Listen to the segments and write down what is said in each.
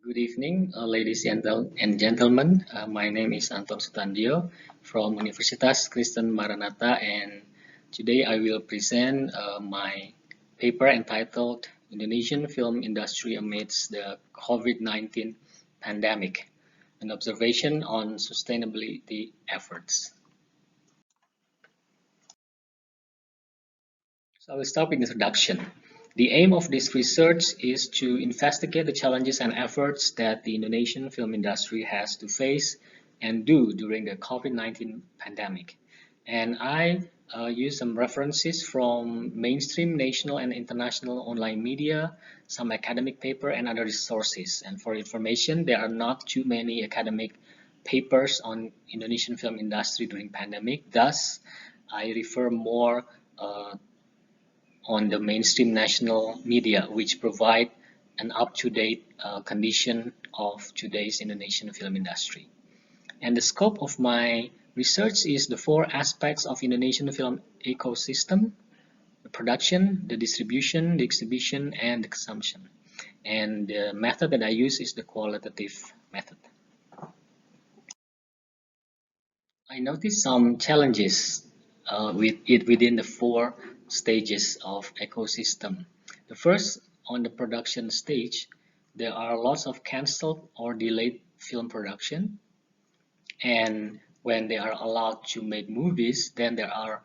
Good evening, ladies and gentlemen. My name is Anton Sutandio from Universitas Kristen Maranatha, and today I will present my paper entitled Indonesian Film Industry Amidst the COVID-19 Pandemic, an observation on sustainability efforts. So I will start with introduction. The aim of this research is to investigate the challenges and efforts that the Indonesian film industry has to face and do during the COVID-19 pandemic. And I use some references from mainstream national and international online media, some academic paper, and other resources. And for information, there are not too many academic papers on Indonesian film industry during pandemic. Thus, I refer more on the mainstream national media, which provide an up-to-date condition of today's Indonesian film industry. And the scope of my research is the four aspects of Indonesian film ecosystem: the production, the distribution, the exhibition, and the consumption. And the method that I use is the qualitative method. I noticed some challenges within the four stages of ecosystem. The first, on the production stage, there are lots of cancelled or delayed film production, and when they are allowed to make movies, then there are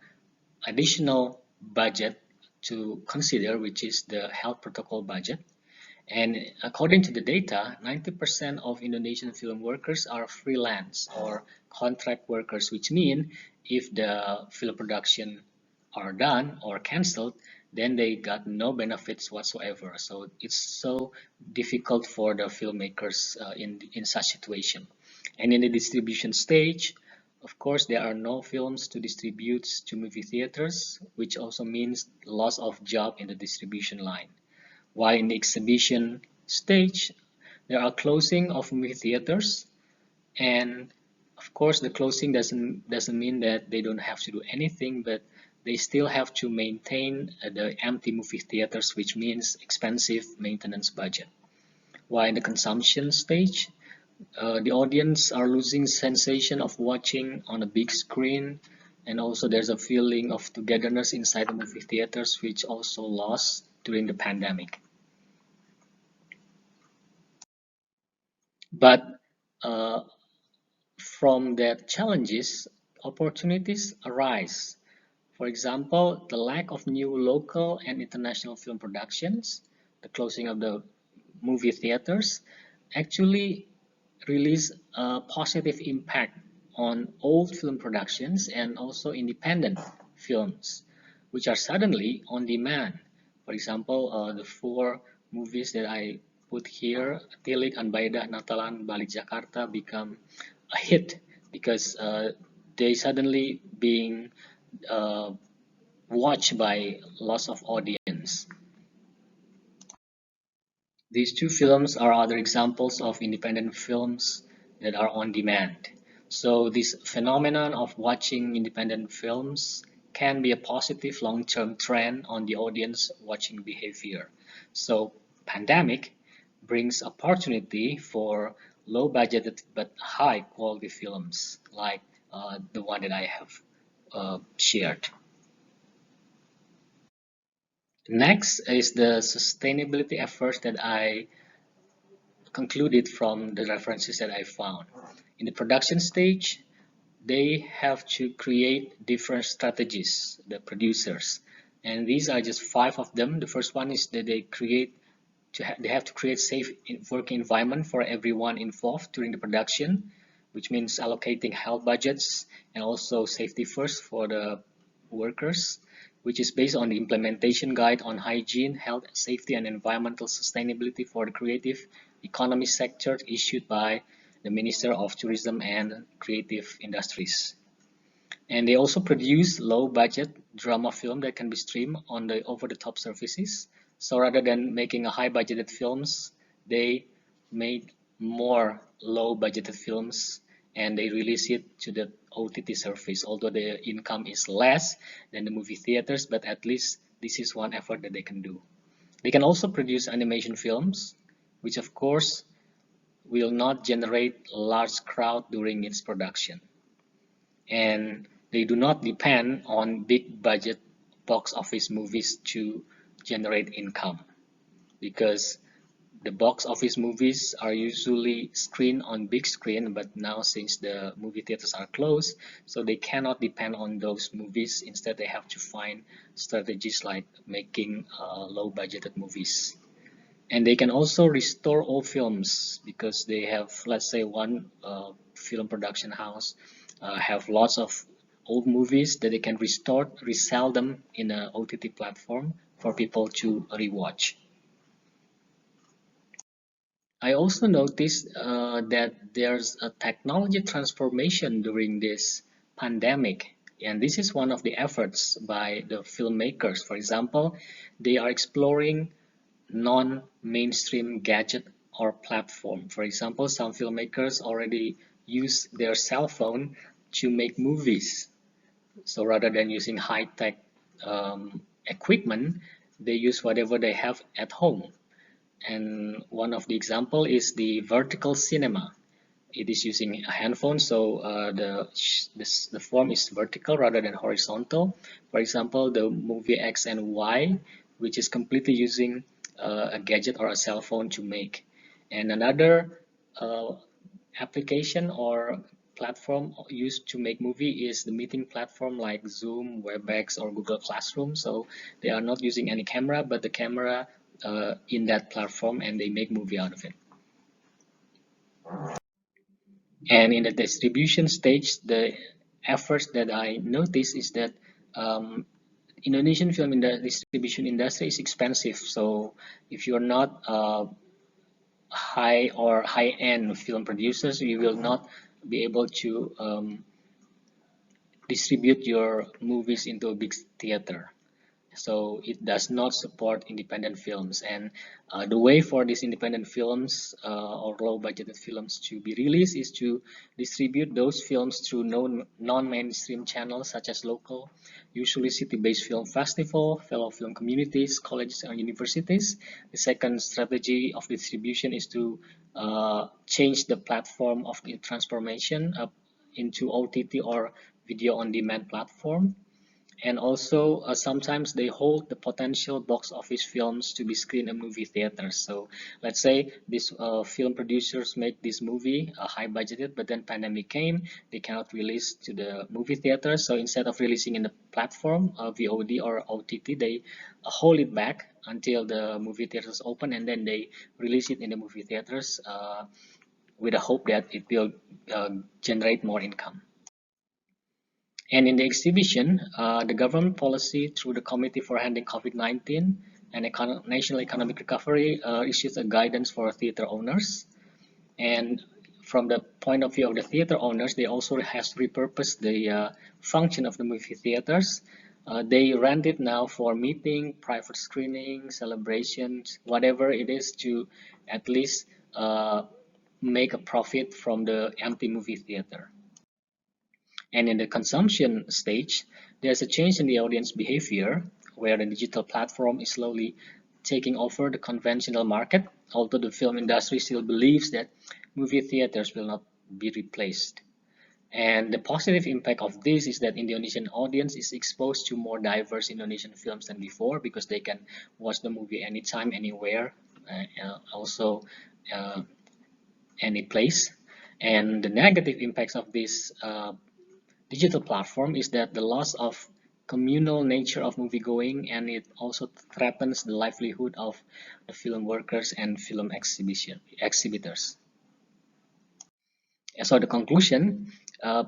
additional budget to consider, which is the health protocol budget. And according to the data, 90% of Indonesian film workers are freelance or contract workers, which mean if the film production are done or cancelled, then they got no benefits whatsoever. So it's so difficult for the filmmakers in such situation. And in the distribution stage, of course, there are no films to distribute to movie theaters, which also means loss of job in the distribution line. While in the exhibition stage, there are closing of movie theaters, and of course the closing doesn't mean that they don't have to do anything, but they still have to maintain the empty movie theaters, which means expensive maintenance budget. While in the consumption stage, the audience are losing sensation of watching on a big screen, and also there's a feeling of togetherness inside the movie theaters, which also lost during the pandemic. But uh, from the challenges, opportunities arise. For example, the lack of new local and international film productions, the closing of the movie theaters, actually release a positive impact on old film productions and also independent films, which are suddenly on demand. For example, the four movies that I put here, Tilik, Anbaidah, Natalan, Balik Jakarta, become a hit because they suddenly being uh, watched by lots of audience. These two films are other examples of independent films that are on demand. So this phenomenon of watching independent films can be a positive long-term trend on the audience watching behavior. So pandemic brings opportunity for low budgeted but high quality films like the one that I have shared. Next is the sustainability efforts that I concluded from the references that I found. In the production stage, they have to create different strategies, the producers. And these are just five of them. The first one is that they have to create safe working environment for everyone involved during the production, which means allocating health budgets and also safety first for the workers, which is based on the implementation guide on hygiene, health, safety, and environmental sustainability for the creative economy sector issued by the Minister of Tourism and Creative Industries. And they also produce low budget drama film that can be streamed on the over-the-top services. So rather than making a high budgeted films, they made more low budgeted films and they release it to the OTT service. Although the income is less than the movie theaters, but at least this is one effort that they can do. They can also produce animation films, which of course will not generate large crowd during its production, and they do not depend on big budget box office movies to generate income, because the box office movies are usually screened on big screen, but now since the movie theaters are closed, so they cannot depend on those movies. Instead, they have to find strategies like making low budgeted movies. And they can also restore old films, because they have, let's say, one film production house have lots of old movies that they can restore, resell them in a OTT platform for people to rewatch. I also noticed that there's a technology transformation during this pandemic, and this is one of the efforts by the filmmakers. For example, they are exploring non-mainstream gadget or platform. For example, some filmmakers already use their cell phone to make movies. So rather than using high-tech equipment, they use whatever they have at home. And one of the example is the vertical cinema. It is using a handphone, so the form is vertical rather than horizontal. For example, the movie X and Y, which is completely using a gadget or a cell phone to make. And another uh, application or platform used to make movie is the meeting platform like Zoom, WebEx, or Google Classroom. So they are not using any camera, but the camera in that platform, and they make movie out of it. And in the distribution stage, the efforts that I notice is that Indonesian film in the distribution industry is expensive. So if you're not high or high-end film producers, you will not be able to distribute your movies into a big theater. So it does not support independent films, and the way for these independent films or low budgeted films to be released is to distribute those films through non-mainstream channels such as local, usually city-based film festival, fellow film communities, colleges and universities. The second strategy of distribution is to change the platform of the transformation into OTT or video on demand platform. And also sometimes they hold the potential box office films to be screened in movie theaters. So let's say these film producers make this movie high budgeted, but then pandemic came, they cannot release to the movie theaters. So instead of releasing in the platform VOD or OTT, they hold it back until the movie theaters open, and then they release it in the movie theaters with the hope that it will generate more income. And in the exhibition, the government policy through the Committee for Handling COVID-19 and National Economic Recovery issues a guidance for theater owners. And from the point of view of the theater owners, they also has repurposed the function of the movie theaters. They rent it now for meeting, private screening, celebrations, whatever it is, to at least make a profit from the empty movie theater. And in the consumption stage, there's a change in the audience behavior, where the digital platform is slowly taking over the conventional market, although the film industry still believes that movie theaters will not be replaced. And the positive impact of this is that Indonesian audience is exposed to more diverse Indonesian films than before, because they can watch the movie anytime, anywhere, also uh, any place. And the negative impacts of this digital platform is that the loss of communal nature of moviegoing, and it also threatens the livelihood of the film workers and film exhibitors. So the conclusion,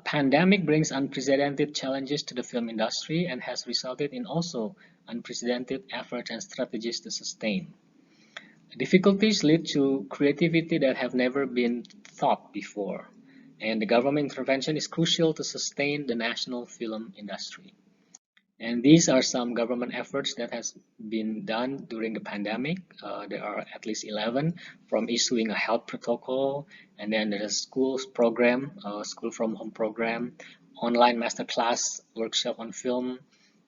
pandemic brings unprecedented challenges to the film industry and has resulted in also unprecedented efforts and strategies to sustain. Difficulties lead to creativity that have never been thought before, and the government intervention is crucial to sustain the national film industry. And these are some government efforts that has been done during the pandemic. There are at least 11, from issuing a health protocol, and then there's a schools program, school from home program, online masterclass workshop on film,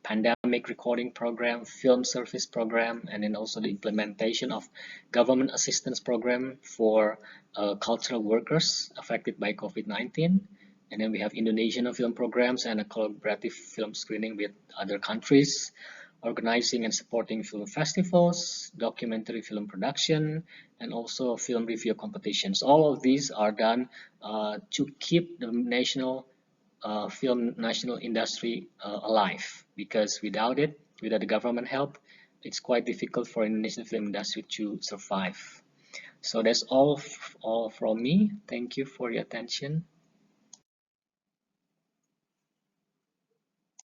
pandemic recording program, film service program, and then also the implementation of government assistance program for cultural workers affected by COVID-19. And then we have Indonesian film programs and a collaborative film screening with other countries, organizing and supporting film festivals, documentary film production, and also film review competitions. All of these are done to keep the film national industry alive, because without it, without the government help, it's quite difficult for Indonesian film industry to survive. So that's all from me. Thank you for your attention.